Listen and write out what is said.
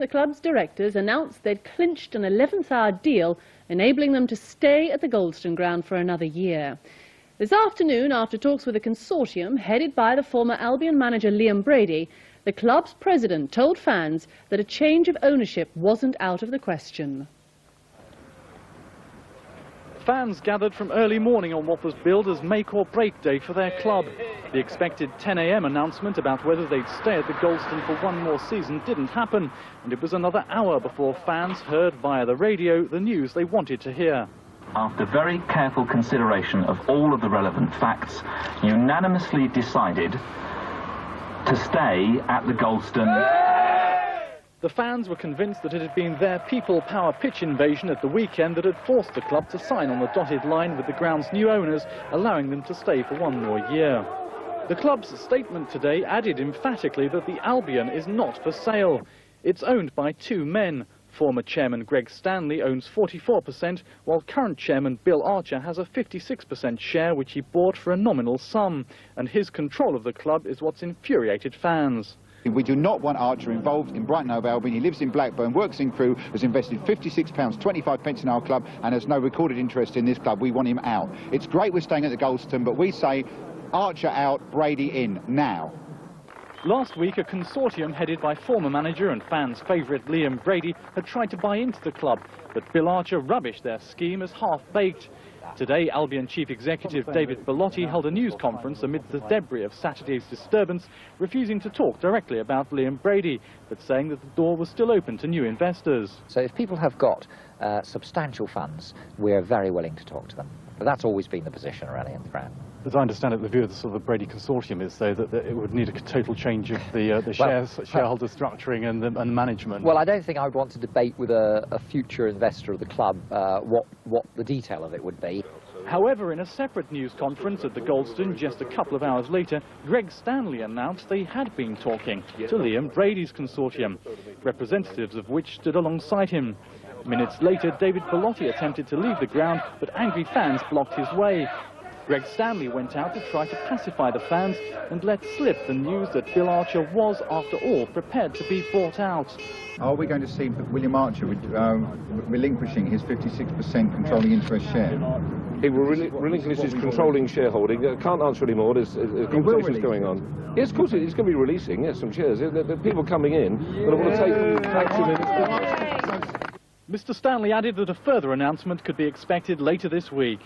The club's directors announced they'd clinched an 11th-hour deal, enabling them to stay at the Goldstone Ground for another year. This afternoon, after talks with a consortium headed by the former Albion manager Liam Brady, the club's president told fans that a change of ownership wasn't out of the question. Fans gathered from early morning on what was billed as make-or-break day for their club. The expected 10 a.m. announcement about whether they'd stay at the Goldstone for one more season didn't happen, and it was another hour before fans heard via the radio the news they wanted to hear. After very careful consideration of all of the relevant facts, unanimously decided to stay at the Goldstone. The fans were convinced that it had been their people power pitch invasion at the weekend that had forced the club to sign on the dotted line with the ground's new owners, allowing them to stay for one more year. The club's statement today added emphatically that the Albion is not for sale. It's owned by two men. Former chairman Greg Stanley owns 44%, while current chairman Bill Archer has a 56% share which he bought for a nominal sum, and his control of the club is what's infuriated fans. We do not want Archer involved in Brighton Hove Albion. He lives in Blackburn, works in crew, has invested £56.25 in our club and has no recorded interest in this club. We want him out. It's great we're staying at the Goldstone, but we say Archer out, Brady in, now. Last week, a consortium headed by former manager and fans' favourite Liam Brady had tried to buy into the club, but Bill Archer rubbished their scheme as half-baked. Today, Albion Chief Executive David Bellotti held a news conference amidst the debris of Saturday's disturbance, refusing to talk directly about Liam Brady, but saying that the door was still open to new investors. So if people have got substantial funds, we're very willing to talk to them. But that's always been the position around the ground. As I understand it, the view of the sort of the Brady consortium is, though, that it would need a total change of the shareholder structuring and the management. Well, I don't think I would want to debate with a future investor of the club what the detail of it would be. However, in a separate news conference at the Goldstone just a couple of hours later, Greg Stanley announced they had been talking to Liam Brady's consortium, representatives of which stood alongside him. Minutes later, David Bellotti attempted to leave the ground, but angry fans blocked his way. Greg Stanley went out to try to pacify the fans and let slip the news that Bill Archer was, after all, prepared to be bought out. Are we going to see William Archer relinquishing his 56% controlling interest share? He will relinquish his controlling shareholding. Can't answer anymore. There's conversations going on. Yes, of course, he's going to be releasing some shares. There are people coming in that want to take action in his business. Mr. Stanley added that a further announcement could be expected later this week.